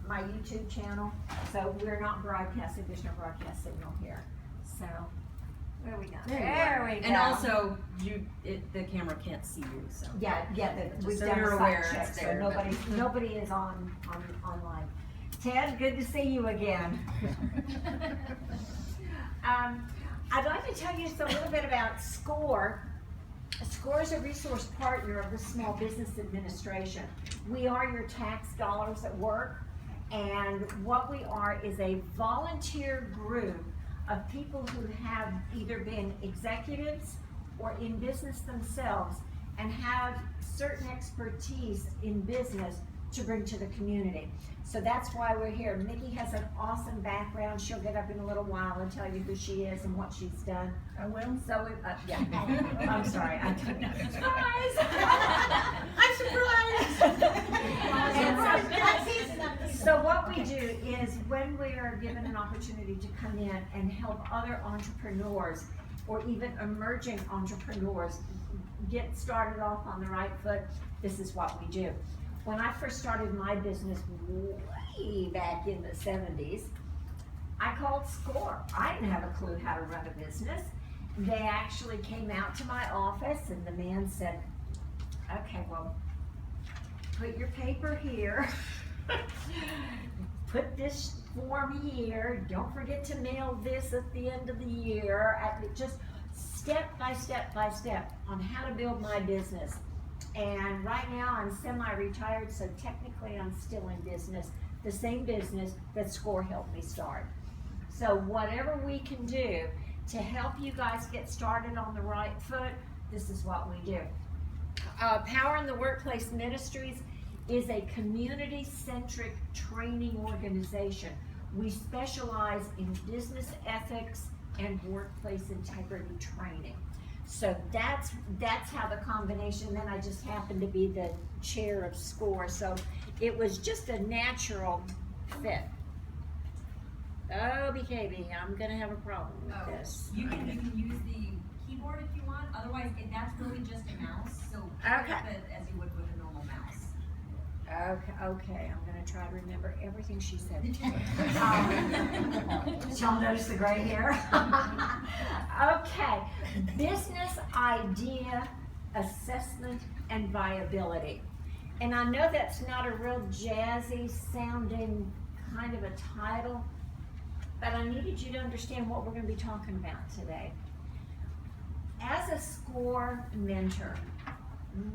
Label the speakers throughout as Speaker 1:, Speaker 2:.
Speaker 1: my YouTube channel. So we're not broadcasting, there's no broadcast signal here. So, where are we going? There we go.
Speaker 2: And also, the camera can't see you, so.
Speaker 1: Yeah, we've
Speaker 2: so
Speaker 1: done
Speaker 2: you're
Speaker 1: a
Speaker 2: aware
Speaker 1: site check,
Speaker 2: it's
Speaker 1: so
Speaker 2: there, but-
Speaker 1: nobody is online. Ted, good to see you again. I'd like to tell you just a little bit about SCORE. SCORE is a resource partner of the Small Business Administration. We are your tax dollars at work, and what we are is a volunteer group of people who have either been executives or in business themselves and have certain expertise in business to bring to the community. So that's why we're here. Mickey has an awesome background. She'll get up in a little while and tell you who she is and what she's done.
Speaker 2: I will.
Speaker 1: So, yeah, I'm sorry, I don't know. Surprise! So what we do is when we are given an opportunity to come in and help other entrepreneurs or even emerging entrepreneurs get started off on the right foot, this is what we do. When I first started my business way back in the 70s, I called SCORE. I didn't have a clue how to run a business. They actually came out to my office and the man said, okay, well, put your paper here, put this form here, don't forget to mail this at the end of the year, just step by step by step on how to build my business. And right now I'm semi-retired, so technically I'm still in business, the same business that SCORE helped me start. So whatever we can do to help you guys get started on the right foot, this is what we do. Power in the Workplace Ministries is a community-centric training organization. We specialize in business ethics and workplace integrity training. So that's how the combination, then I just happened to be the chair of SCORE, so it was just a natural fit. Oh, BKB, I'm gonna have a problem with this.
Speaker 3: You can use the keyboard if you want, otherwise that's really just a mouse, so
Speaker 1: Okay.
Speaker 3: keep it as you would with a normal mouse.
Speaker 1: Okay, I'm gonna try to remember everything she said. Y'all notice the gray hair? Okay, business idea, assessment, and viability. And I know that's not a real jazzy sounding kind of a title, but I needed you to understand what we're gonna be talking about today. As a SCORE mentor,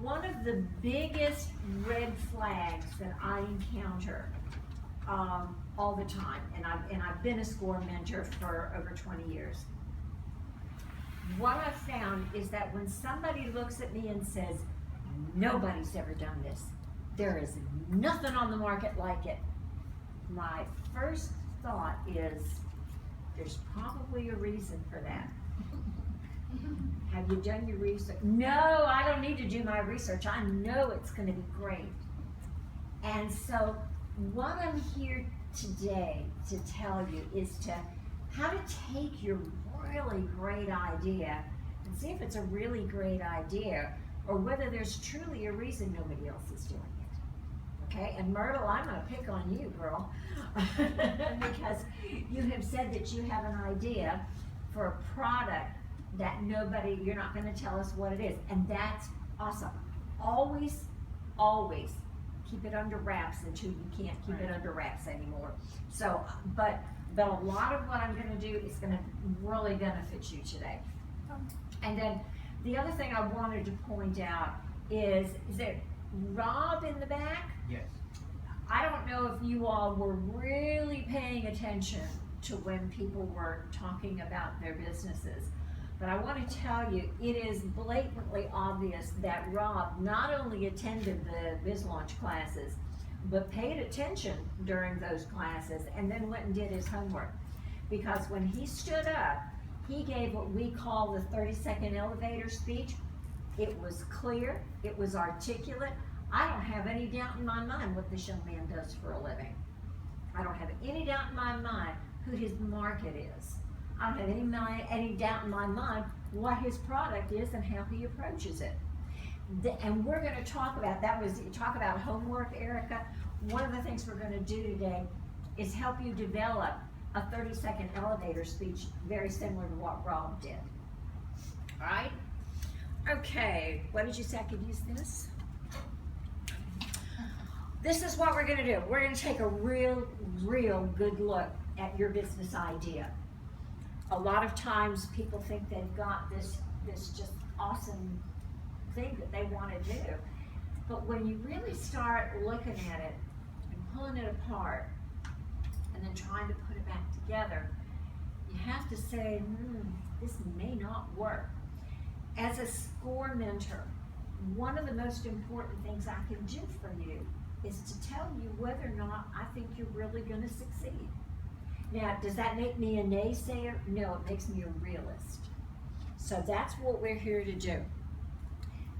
Speaker 1: one of the biggest red flags that I encounter all the time, and I've been a SCORE mentor for over 20 years. What I've found is that when somebody looks at me and says, nobody's ever done this, there is nothing on the market like it, my first thought is, there's probably a reason for that. Have you done your research? No, I don't need to do my research. I know it's going to be great. And so what I'm here today to tell you is how to take your really great idea and see if it's a really great idea or whether there's truly a reason nobody else is doing it. Okay, and Myrtle, I'm going to pick on you, girl, because you have said that you have an idea for a product that you're not going to tell us what it is, and that's awesome. Always, always keep it under wraps until you can't keep it under wraps anymore. So, but a lot of what I'm going to do is going to really benefit you today. And then the other thing I wanted to point out is there Rob in the back?
Speaker 4: Yes.
Speaker 1: I don't know if you all were really paying attention to when people were talking about their businesses. But I want to tell you, it is blatantly obvious that Rob not only attended the BizLaunch classes, but paid attention during those classes and then went and did his homework. Because when he stood up, he gave what we call the 30-second elevator speech. It was clear, it was articulate. I don't have any doubt in my mind what this young man does for a living. I don't have any doubt in my mind who his market is. I don't have any doubt in my mind what his product is and how he approaches it. And we're going to talk about, talk about homework, Erica. one of the things we're gonna do today is help you develop a 30-second elevator speech very similar to what Rob did. All right? Okay, what did you say I could use this? This is what we're gonna do. We're gonna take a real good look at your business idea. A lot of times people think they've got this just awesome thing that they wanna do. But when you really start looking at it and pulling it apart and then trying to put it back together, you have to say, this may not work. As a SCORE mentor, one of the most important things I can do for you is to tell you whether or not I think you're really gonna succeed. Now, does that make me a naysayer? No, it makes me a realist. So that's what we're here to do.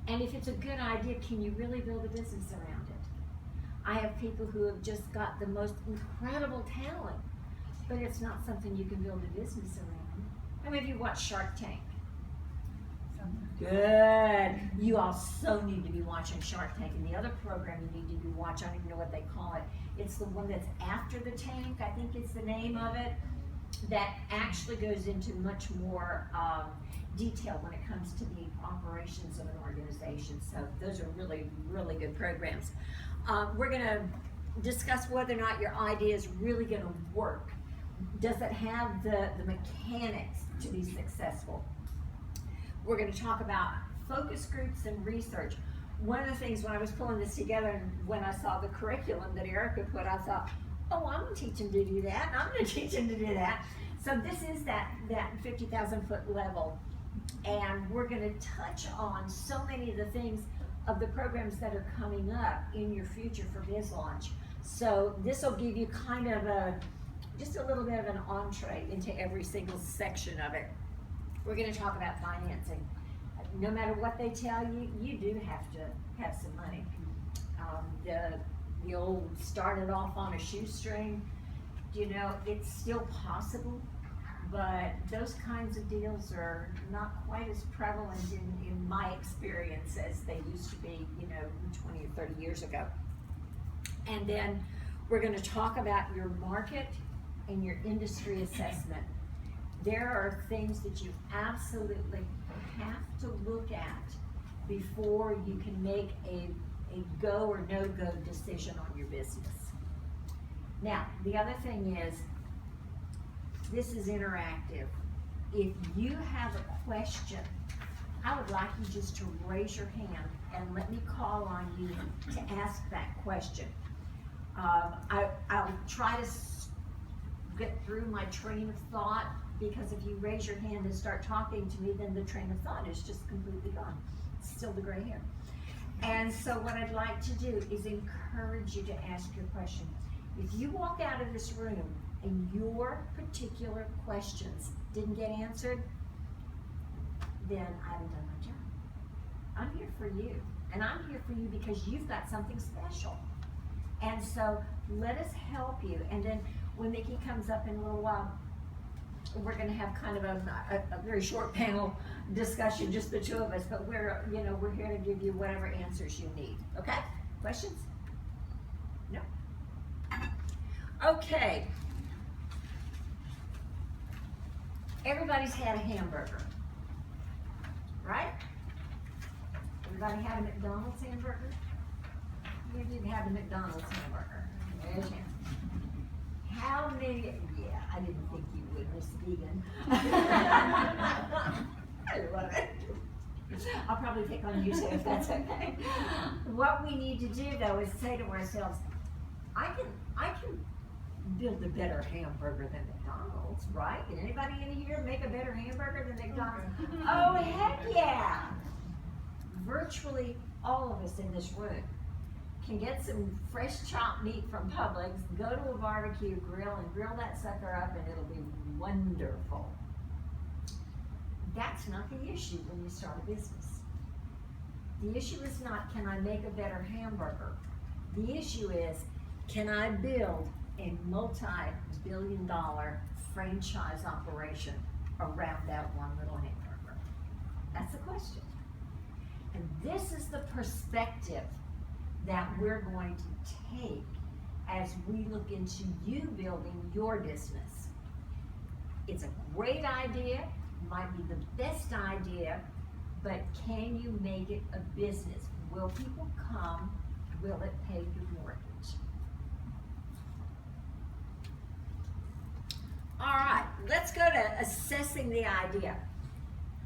Speaker 1: And if it's a good idea, can you really build a business around it? I have people who have just got the most incredible talent, but it's not something you can build a business around. How many of you watch Shark Tank? Good. You all so need to be watching Shark Tank. And the other program you need to be watching, I don't even know what they call it. It's the one that's after the tank, I think it's the name of it, that actually goes into much more detail when it comes to the operations of an organization. So those are really good programs. We're gonna discuss whether or not your idea is really gonna work. Does it have the mechanics to be successful? We're going to talk about focus groups and research. One of the things when I was pulling this together and when I saw the curriculum that Erica put, I thought, oh, I'm going to teach them to do that, and I'm going to teach them to do that. So this is that 50,000 foot level, and we're going to touch on so many of the things of the programs that are coming up in your future for BizLaunch. So this will give you kind of just a little bit of an entree into every single section of it. We're going to talk about financing. No matter what they tell you, you do have to have some money. The old started off on a shoestring, you know, it's still possible, but those kinds of deals are not quite as prevalent in my experience as they used to be, you know, 20 or 30 years ago. And then we're going to talk about your market and your industry assessment. There are things that you absolutely have to look at before you can make a go or no-go decision on your business. Now, the other thing is, this is interactive. If you have a question, I would like you just to raise your hand and let me call on you to ask that question. I'll try to get through my train of thought, because if you raise your hand and start talking to me, then the train of thought is just completely gone. It's still the gray hair. And so what I'd like to do is encourage you to ask your question. If you walk out of this room and your particular questions didn't get answered, then I haven't done my job. I'm here for you. And I'm here for you because you've got something special. And so let us help you. And then when Nikki comes up in a little while, we're going to have kind of a very short panel discussion, just the two of us, but we're here to give you whatever answers you need. Okay? Questions? No? Okay. Everybody's had a hamburger, right? Everybody had a McDonald's hamburger? You didn't have a McDonald's hamburger. There's your hand. How many, yeah, I didn't think you would, Miss Vegan. I love it. I'll probably pick on you too, if that's okay. What we need to do though is say to ourselves, I can build a better hamburger than McDonald's, right? Can anybody in here make a better hamburger than McDonald's? Oh, heck yeah! Virtually all of us in this room can get some fresh chopped meat from Publix, go to a barbecue grill and grill that sucker up, and it'll be wonderful. That's not the issue when you start a business. The issue is not, can I make a better hamburger? The issue is, can I build a multi-billion-dollar franchise operation around that one little hamburger? That's the question. And this is the perspective that we're going to take as we look into you building your business. It's a great idea, might be the best idea, but can you make it a business? Will people come? Will it pay your mortgage? All right, let's go to assessing the idea.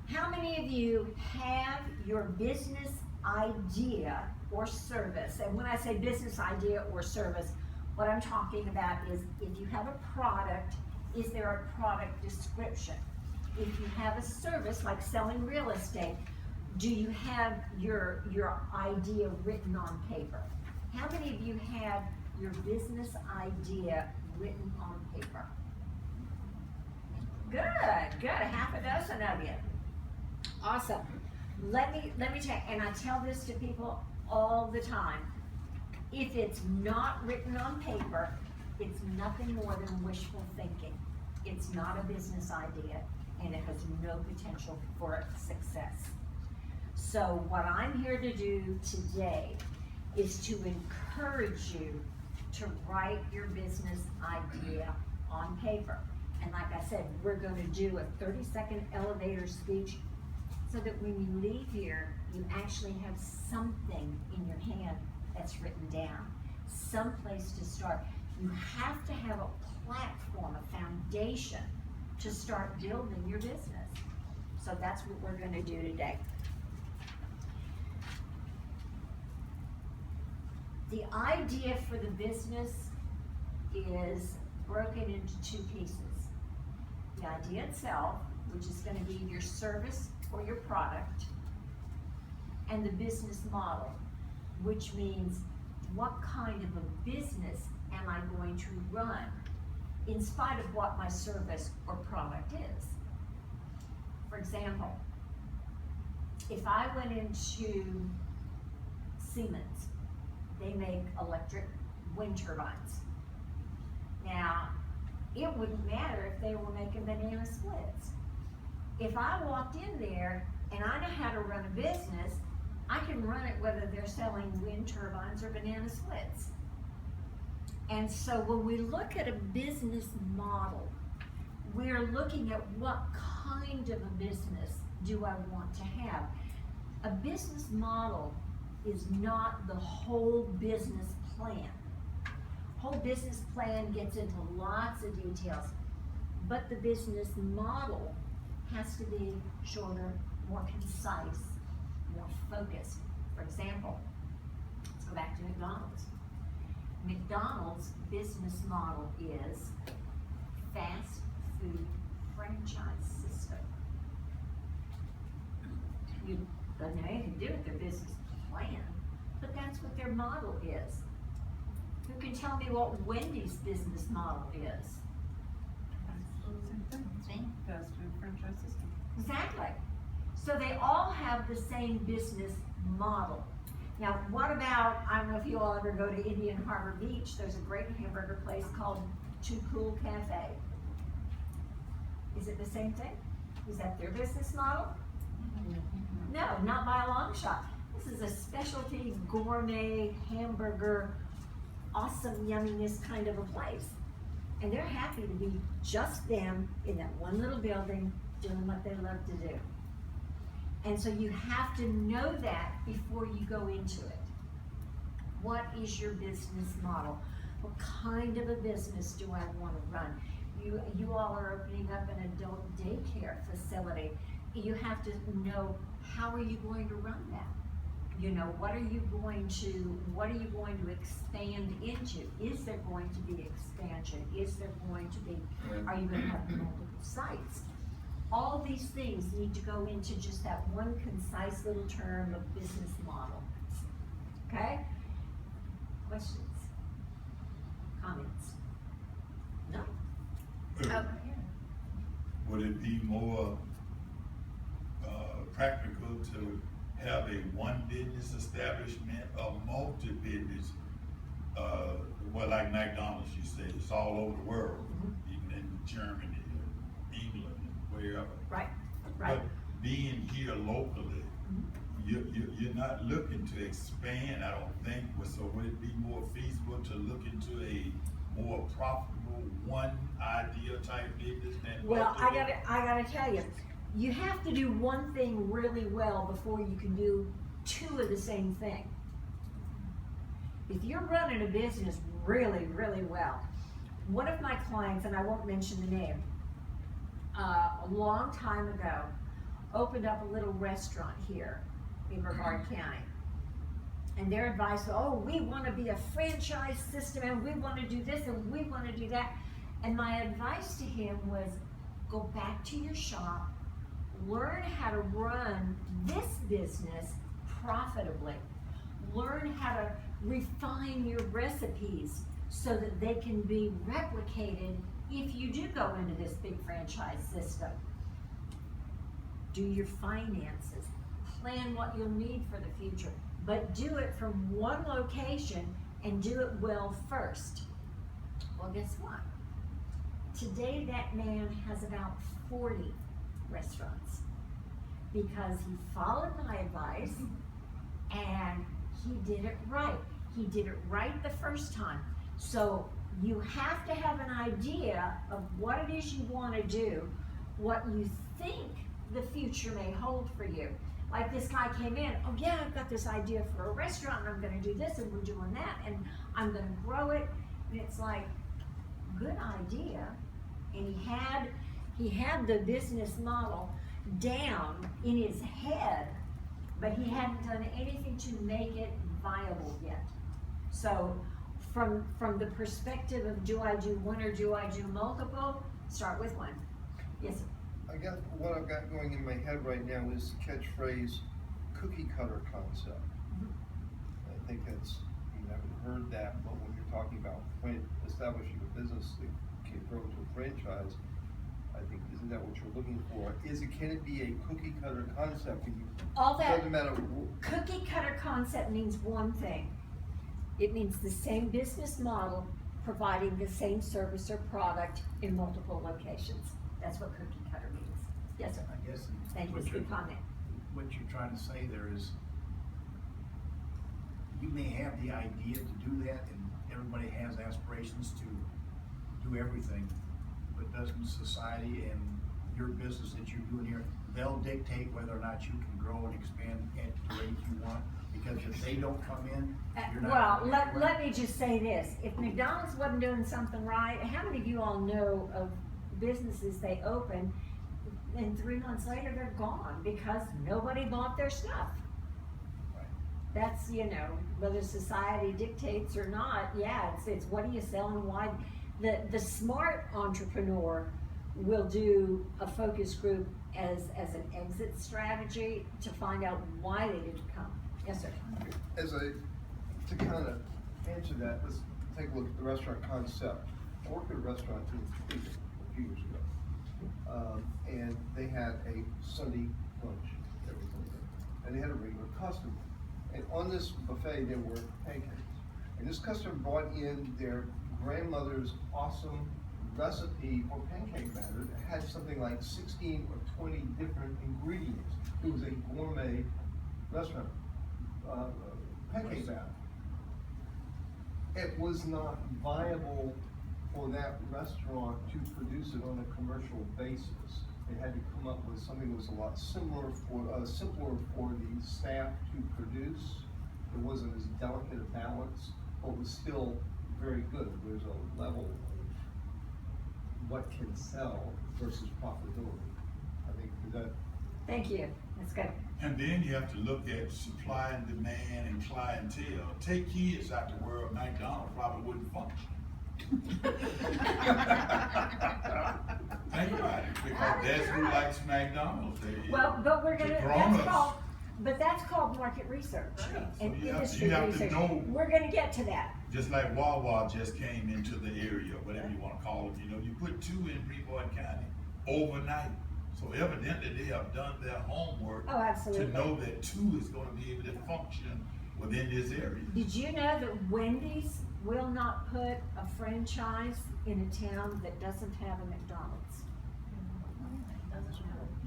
Speaker 1: How many of you have your business idea or service? And when I say business idea or service, what I'm talking about is if you have a product, is there a product description? If you have a service like selling real estate, do you have your idea written on paper? How many of you have your business idea written on paper? Good, a half a dozen of you. Awesome. Let me check, and I tell this to people all the time. If it's not written on paper, it's nothing more than wishful thinking. It's not a business idea, and it has no potential for success. So what I'm here to do today is to encourage you to write your business idea on paper. And like I said, we're gonna do a 30-second elevator speech so that when you leave here, you actually have something in your hand that's written down, some place to start. You have to have a platform, a foundation to start building your business. So that's what we're gonna do today. The idea for the business is broken into two pieces. The idea itself, which is gonna be your service or your product, and the business model, which means what kind of a business am I going to run in spite of what my service or product is. For example, if I went into Siemens, they make electric wind turbines. Now, it wouldn't matter if they were making banana splits. If I walked in there and I know how to run a business, I can run it whether they're selling wind turbines or banana splits. And so when we look at a business model, we're looking at what kind of a business do I want to have. A business model is not the whole business plan. Whole business plan gets into lots of details, but the business model has to be shorter, more concise, more focused. For example, let's go back to McDonald's. McDonald's business model is fast food franchise system. You doesn't have anything to do with their business plan, but that's what their model is. Who can tell me what Wendy's business model is?
Speaker 2: Fast food franchise system.
Speaker 1: Exactly. So they all have the same business model. Now, what about, I don't know if you all ever go to Indian Harbor Beach, there's a great hamburger place called Too Cool Cafe. Is it the same thing? Is that their business model? No, not by a long shot. This is a specialty gourmet hamburger, awesome yumminess kind of a place. And they're happy to be just them in that one little building doing what they love to do. And so you have to know that before you go into it. What is your business model? What kind of a business do I want to run? You all are opening up an adult daycare facility. You have to know, how are you going to run that? You know, what are you going to expand into? Is there going to be expansion? Is there going to be, are you going to have multiple sites? All these things need to go into just that one concise little term of business model. Okay? Questions? Comments? No? Oh,
Speaker 4: Would it be more practical to have a one business establishment or multi-business, well, like McDonald's, you said, it's all over the world, even in Germany, England, wherever.
Speaker 1: right.
Speaker 4: But being here locally, you're not looking to expand, I don't think, so would it be more feasible to look into a more profitable, one idea type business than?
Speaker 1: Well, I
Speaker 4: multiple?
Speaker 1: gotta tell you, you have to do one thing really well before you can do two of the same thing. If you're running a business really, really well, one of my clients, and I won't mention the name, a long time ago, opened up a little restaurant here in Brevard County. And their advice was, oh, we wanna be a franchise system, and we wanna do this, and we wanna do that. And my advice to him was, go back to your shop, learn how to run this business profitably. Learn how to refine your recipes so that they can be replicated if you do go into this big franchise system. Do your finances, plan what you'll need for the future, but do it from one location and do it well first. Well, guess what? Today that man has about 40 restaurants because he followed my advice and he did it right. He did it right the first time. So you have to have an idea of what it is you want to do, what you think the future may hold for you. Like this guy came in, oh yeah, I've got this idea for a restaurant and I'm gonna do this and we're doing that and I'm gonna grow it. And it's like, good idea. And he had the business model down in his head, but he hadn't done anything to make it viable yet. So from the perspective of do I do one or do I do multiple, start with one. Yes, sir.
Speaker 5: I got, what I've got going in my head right now is the catchphrase cookie cutter concept. I think that's, you haven't heard that, but when you're talking about establishing a business that can grow to a franchise, I think, isn't that what you're looking for? Can it be a cookie cutter concept? Can you,
Speaker 1: All that
Speaker 5: doesn't matter.
Speaker 1: cookie cutter concept means one thing. It means the same business model providing the same service or product in multiple locations. That's what cookie cutter means. Yes, sir.
Speaker 6: I guess
Speaker 1: Thank you,
Speaker 6: what
Speaker 1: good
Speaker 6: you're,
Speaker 1: comment.
Speaker 6: what you're trying to say there is, you may have the idea to do that, and everybody has aspirations to do everything, but doesn't society and your business that you're doing here, they'll dictate whether or not you can grow and expand at the rate you want, because if they don't come in, you're not.
Speaker 1: Well, let me just say this. If McDonald's wasn't doing something right, how many of you all know of businesses they open and 3 months later they're gone because nobody bought their stuff?
Speaker 6: Right.
Speaker 1: That's, whether society dictates or not, yeah, it's what are you selling, why? The smart entrepreneur will do a focus group as an exit strategy to find out why they didn't come. Yes, sir.
Speaker 5: To kind of answer that, let's take a look at the restaurant concept. I worked at a restaurant a few years ago, and they had a Sunday lunch every Sunday, and they had a regular customer. And on this buffet, there were pancakes. And this customer brought in their grandmother's awesome recipe for pancake batter that had something like 16 or 20 different ingredients. It was a gourmet restaurant. Pancake batter. It was not viable for that restaurant to produce it on a commercial basis. They had to come up with something that was a lot simpler for the staff to produce. It wasn't as delicate a balance, but was still very good. There's a level of what can sell versus profitability. I think that.
Speaker 1: Thank you. That's good.
Speaker 4: And then you have to look at supply and demand and clientele. Take kids out the world, McDonald's probably wouldn't function. Think about it, because that's who likes McDonald's.
Speaker 1: Well, but we're gonna,
Speaker 4: The grown-ups.
Speaker 1: that's called market research
Speaker 4: Yeah, so
Speaker 1: and
Speaker 4: you
Speaker 1: industry
Speaker 4: have to
Speaker 1: research.
Speaker 4: know.
Speaker 1: We're gonna get to that.
Speaker 4: Just like Wawa just came into the area, whatever you wanna call it, you put 2 in Brevard County overnight. So evidently they have done their homework.
Speaker 1: Oh, absolutely.
Speaker 4: To know that 2 is gonna be able to function within this area.
Speaker 1: Did you know that Wendy's will not put a franchise in a town that doesn't have a McDonald's?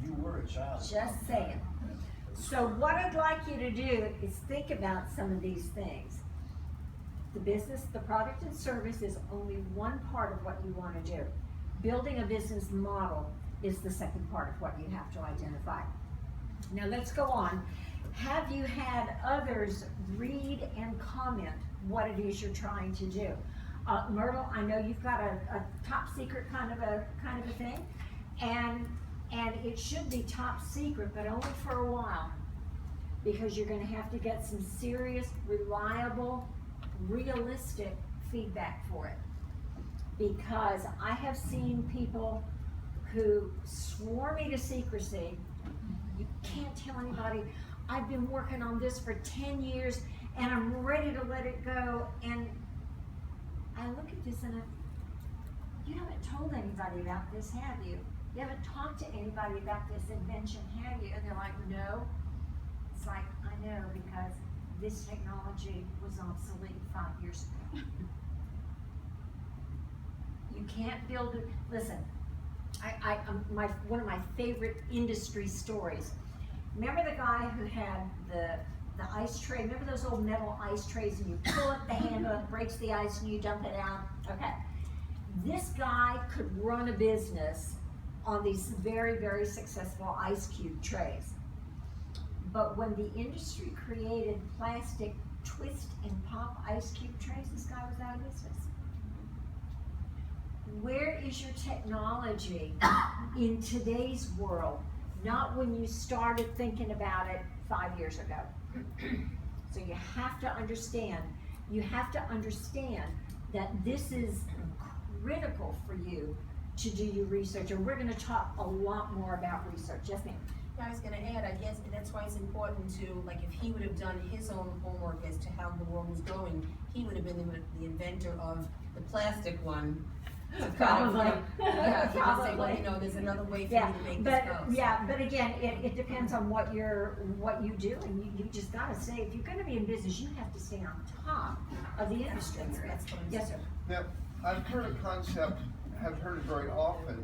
Speaker 6: You were a child.
Speaker 1: Just saying. So what I'd like you to do is think about some of these things. The business, the product and service is only one part of what you want to do. Building a business model is the second part of what you have to identify. Now let's go on. Have you had others read and comment what it is you're trying to do? Myrtle, I know you've got a top secret kind of a thing, and it should be top secret, but only for a while, because you're gonna have to get some serious, reliable, realistic feedback for it. Because I have seen people who swore me to secrecy. You can't tell anybody, I've been working on this for 10 years and I'm ready to let it go, and I look at this and you haven't told anybody about this, have you? You haven't talked to anybody about this invention, have you? And they're like, no. It's like, I know, because this technology was obsolete 5 years ago. You can't build it. Listen, one of my favorite industry stories. Remember the guy who had the ice tray? Remember those old metal ice trays, and you pull up the handle, it breaks the ice, and you dump it out? Okay. This guy could run a business on these very, very successful ice cube trays. But when the industry created plastic twist and pop ice cube trays, this guy was out of business. Where is your technology in today's world? Not when you started thinking about it 5 years ago. So you have to understand that this is critical for you to do your research, and we're gonna talk a lot more about research. Yes, ma'am?
Speaker 7: I was gonna add, I guess that's why it's important to, like, if he would have done his own homework as to how the world was going, he would have been the inventor of the plastic one. To kind of,
Speaker 1: Probably.
Speaker 7: yeah, he would say, well,
Speaker 1: Probably.
Speaker 7: you know, there's another way for
Speaker 1: Yeah,
Speaker 7: me to make
Speaker 1: but,
Speaker 7: this go.
Speaker 1: yeah, but again, it depends on what you do, and you just gotta stay, if you're gonna be in business, you have to stay on top of the industry.
Speaker 7: That's what I'm
Speaker 1: Yes, sir.
Speaker 5: Now, I've heard a concept, have heard it very often,